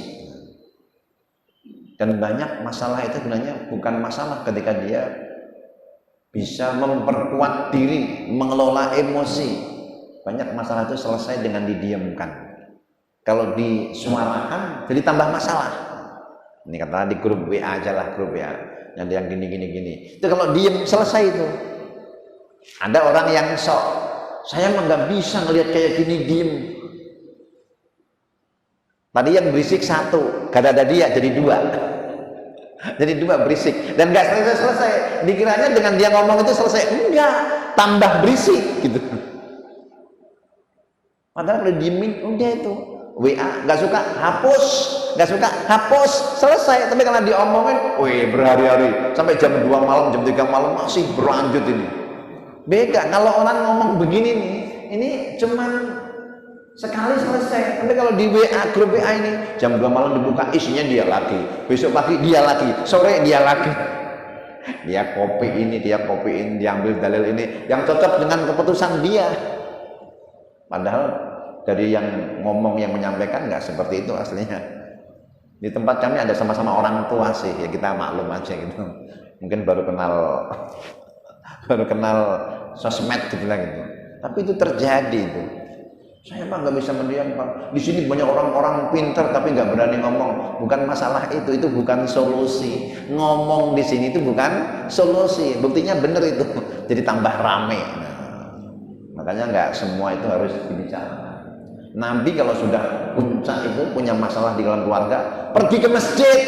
Dan banyak masalah itu sebenarnya bukan masalah ketika dia bisa memperkuat diri, mengelola emosi. Banyak masalah itu selesai dengan didiamkan. Kalau disuarakan jadi tambah masalah. Ini katakan di grup WA aja lah, grup WA. Yang gini. Itu kalau diem selesai itu. Ada orang yang sok, saya mah nggak bisa ngelihat kayak gini diem. Tadi yang berisik satu, gak ada dia jadi dua. Jadi dua berisik dan nggak selesai. Dikiranya dengan dia ngomong itu selesai, enggak, tambah berisik gitu. Padahal udah diemin, udah itu WA nggak suka hapus, selesai. Tapi kalau diomongin, wih berhari-hari sampai jam 2 malam, jam 3 malam masih berlanjut ini. Beda kalau orang ngomong begini nih, ini cuman sekali selesai. Tapi kalau di WA, grup WA ini jam 2 malam dibuka, isinya dia lagi, besok pagi dia lagi, sore dia lagi. Dia kopi ini, dia ambil dalil ini yang cocok dengan keputusan dia. Padahal dari yang ngomong, yang menyampaikan nggak seperti itu aslinya. Di tempat kami ada sama-sama orang tua sih, ya kita maklum aja gitu. Mungkin baru kenal sosmed gitu lah gitu. Tapi itu terjadi itu. Saya mah nggak bisa mendiam Pak. Di sini banyak orang-orang pintar tapi nggak berani ngomong. Bukan masalah itu bukan solusi. Ngomong di sini itu bukan solusi. Buktinya bener itu. Jadi tambah rame. Nah, makanya nggak semua itu harus dibicarakan. Nabi kalau sudah puncak itu punya masalah di dalam keluarga, pergi ke masjid.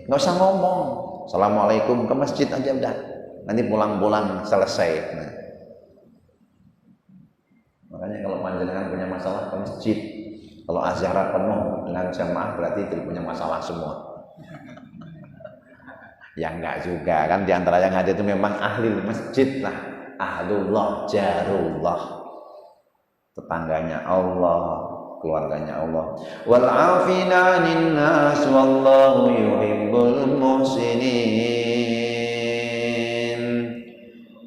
Nggak usah ngomong. Assalamualaikum, ke masjid aja udah. Nanti pulang-pulang selesai. Nah, makanya kalau panjenengan punya masalah ke masjid, Kalau asyara penuh dengan jamaah berarti itu punya masalah semua. Ya enggak juga kan, diantara yang hadir itu memang ahli masjid lah, ahlullah, jarullah, tetangganya Allah, keluarganya Allah. Wal afina 'anil nas wallahu yuhibbul muhsinin.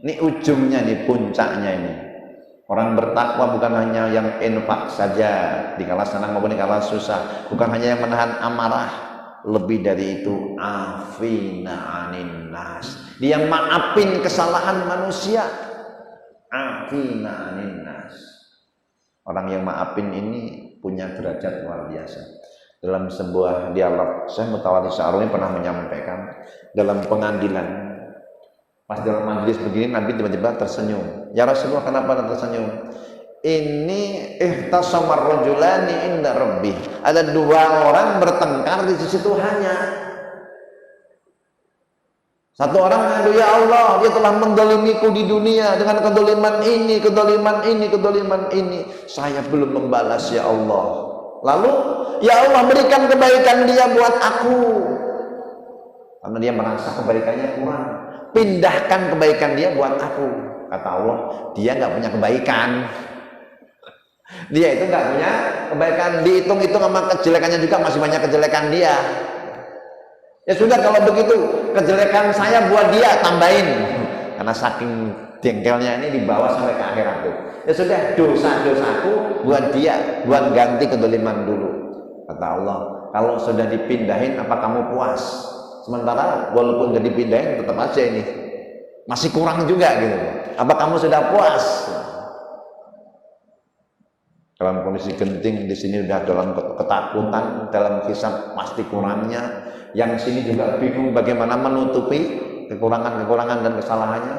Ini ujungnya nih, puncaknya ini. Orang bertakwa bukan hanya yang infak saja di kala senang maupun di kala susah, bukan hanya yang menahan amarah, lebih dari itu afina 'anin nas. Dia maafin kesalahan manusia. Afina 'anin nas. Orang yang maafin ini punya derajat luar biasa. Dalam sebuah dialog, Syekh Mutawaddi Sya'roni pernah menyampaikan dalam pengadilan. Pas dalam majelis begini, Nabi tiba-tiba tersenyum. Ya Rasulullah, kenapa tersenyum? Ini ihtasamar rajulani inda rabbih. Ada dua orang bertengkar di sisi Tuhannya. Satu orang mengadu, ya Allah, dia telah mendolimiku di dunia dengan kedoliman ini, kedoliman ini, kedoliman ini. Saya belum membalas, ya Allah. Lalu, ya Allah, berikan kebaikan dia buat aku. Karena dia merasa kebaikannya kurang. Pindahkan kebaikan dia buat aku. Kata Allah, dia nggak punya kebaikan. Dia itu nggak punya kebaikan. Dihitung-hitung sama kejelekannya juga masih banyak kejelekan dia. Ya sudah, kalau begitu kejelekan saya buat dia tambahin. Karena saking jengkelnya ini dibawa sampai ke akhirat tuh. Ya sudah, dosa-dosaku buat dia, buat ganti kedoliman dulu. Kata Allah, kalau sudah dipindahin apa kamu puas? Sementara walaupun gak dipindahin tetap aja ini masih kurang juga gitu. Apa kamu sudah puas? Dalam kondisi genting di sini udah dalam ketakutan, dalam hisab pasti kurangnya. Yang sini juga bingung bagaimana menutupi kekurangan-kekurangan dan kesalahannya.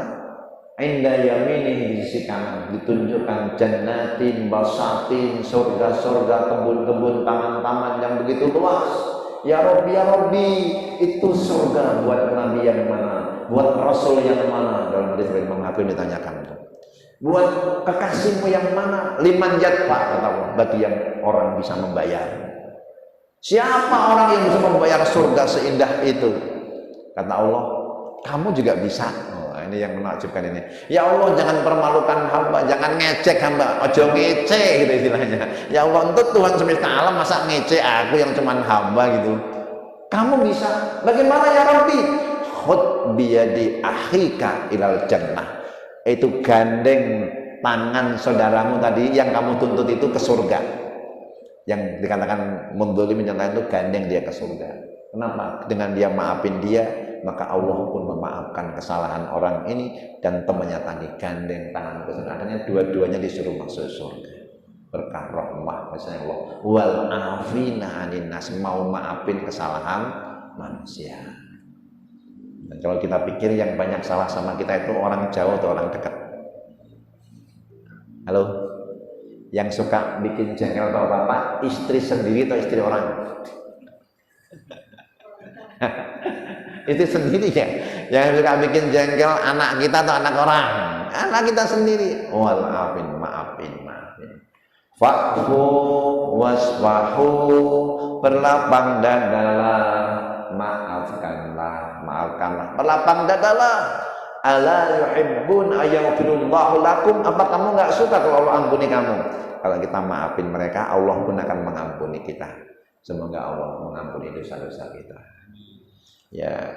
Inda yamini di sisi kanan ditunjukkan jannatin basatin, surga-surga, kebun-kebun, taman-taman yang begitu luas. Ya Rabbi, itu surga buat Nabi yang mana? Buat Rasul yang mana? Dalam hadis dari Imam Hakim ditanyakan. Buat kekasihmu yang mana? Liman yadfa, kata Allah, bagi yang orang bisa membayar. Siapa orang yang bisa membayar surga seindah itu? Kata Allah, kamu juga bisa. Oh, ini yang menakjubkan ini. Ya Allah, jangan permalukan hamba, jangan ngecek hamba, ojo ngece gitu istilahnya. Ya Allah, untuk Tuhan semesta alam masa ngece aku yang cuman hamba gitu. Kamu bisa. Bagaimana ya Rabbi? Khud biyadi akhika ilal jannah. Itu gandeng tangan saudaramu tadi yang kamu tuntut itu ke surga. Yang dikatakan mendolimi yang lain itu gandeng dia ke surga. Kenapa? Dengan dia maafin dia, maka Allah pun memaafkan kesalahan orang ini. Dan temannya tadi gandeng tangan ke surga. Akhirnya dua-duanya disuruh masuk surga. Berkah rahmah misalnya Allah. Wal afina 'anin nas, mau maafin kesalahan manusia. Dan kalau kita pikir yang banyak salah sama kita itu orang jauh atau orang dekat? Halo? Yang suka bikin jengkel atau apa, istri sendiri atau istri orang? Istri sendiri ya. Yang suka bikin jengkel anak kita atau anak orang? Anak kita sendiri. Maafin. Fa'fu wasfahu, berlapang dadalah, maafkanlah, berlapang dadalah. Ala yuhibbun ayaghfirullahu lakum, apa kamu nggak suka kalau Allah ampuni kamu? Kalau kita maafin mereka, Allah pun akan mengampuni kita. Semoga Allah mengampuni dosa-dosa kita. Ya,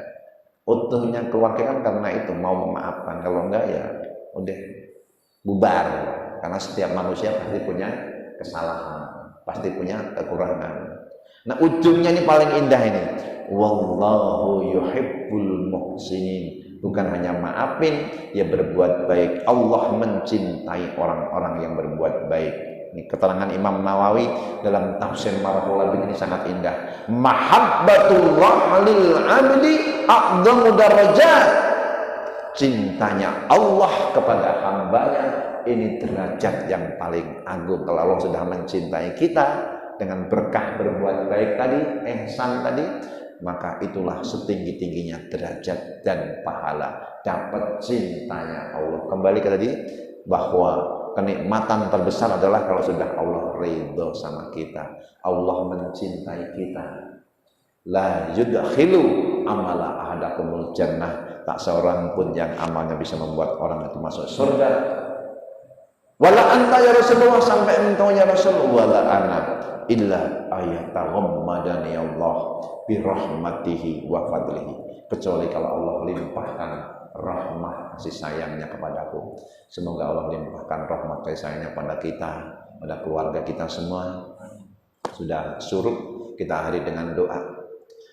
utuhnya keluarga kan karena itu mau memaafkan. Kalau enggak ya udah bubar. Karena setiap manusia pasti punya kesalahan, pasti punya kekurangan. Nah, ujungnya ini paling indah ini. Wallahu yuhibbul muhsinin. Bukan hanya maafin, ya berbuat baik. Allah mencintai orang-orang yang berbuat baik. Ini keterangan Imam Nawawi dalam tafsir Marhul Labid ini sangat indah. Mahabbatullah lil abdi a'dhamu darajat. Cintanya Allah kepada hambanya ini derajat yang paling agung. Kalau Allah sudah mencintai kita dengan berkah berbuat baik tadi, ihsan tadi, maka itulah setinggi-tingginya derajat dan pahala, dapat cintanya Allah. Kembali ke tadi bahwa kenikmatan terbesar adalah kalau sudah Allah ridho sama kita, Allah mencintai kita. La yudkhilu amala ahadakumul jannah, tak seorang pun yang amalnya bisa membuat orang itu masuk surga. Wala anta ya Rasulullah, sampai engkau ya Rasul, wala ana illa ayataghammadani Allah bi rahmatihi wa fadlihi, kecuali kalau Allah limpahkan rahmat kasih sayangnya kepadaku. Semoga Allah limpahkan rahmat kasih sayangnya pada kita, pada keluarga kita semua. Sudah surut, kita akhiri dengan doa.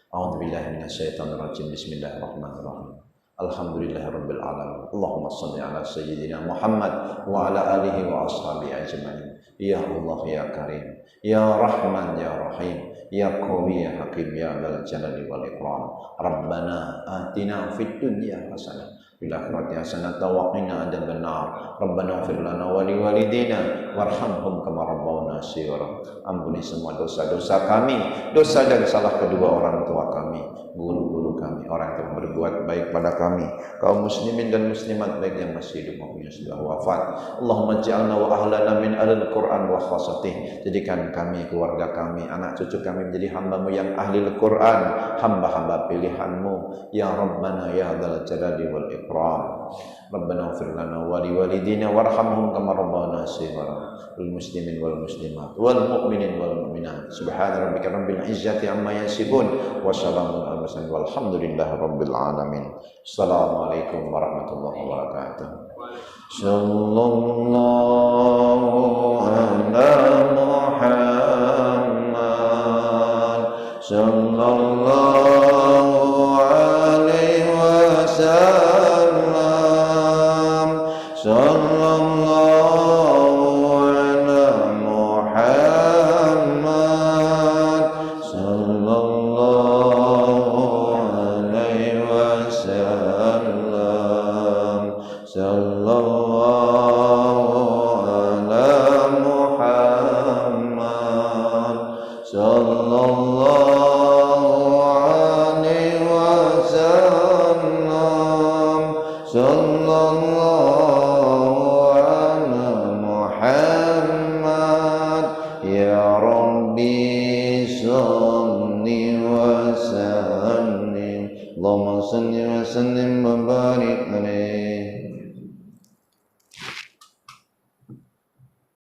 A'udzubillahi minasyaitonirrajim. Bismillahirrahmanirrahim. Alhamdulillahirabbil alamin. Allahumma shalli ala sayyidina Muhammad wa ala alihi wa ashabihi ajmain. Ya Allah ya Karim, ya Rahman ya Rahim, ya Qawi ya Hakim, ya Dzal Jalali wal Ikram. Rabbana atina fid dunya hasanah fil akhirati hasanah wa qina adzabannar. Rabbana ighfir lana wa liwalidina warhamhum kama rabbawna shighara. Ampuni semua dosa-dosa kami, dosa dan salah kedua orang tua kami, guru-guru kami, orang yang berbuat baik pada kami, kaum muslimin dan muslimat baik yang masih hidup maupun yang sudah wafat. Allahumma ja'alna wa ahlana min ahlil Qur'an wa khasatih. Jadikan kami, keluarga kami, anak cucu kami menjadi hamba-Mu yang ahli Al-Quran, hamba-hamba pilihan-Mu, ya Rabbana ya Dzal Jalali wal Ikram. Rabbana ighfir lana wa liwalidina warhamhum kama rabbawna shighara. Wal muslimin wal muslimat wal mu'minin wal mu'minat. Subhana rabbika rabbil izzati amma yasifun wa salamun alal mursalin walhamdulillahi rabbil alamin. Assalamualaikum warahmatullahi wabarakatuh. Sallallahu ala Muhammad sallallahu alaihi wasallam. Sallallahu ala Muhammad sallallahu alaihi wasallam. Sallallahu ala Muhammad sallallahu alaihi wasallam. Sallallahu ala Muhammad. Ya Rabbi salli wa sallim. Allahumma salli wa sallim wa barik alaihi.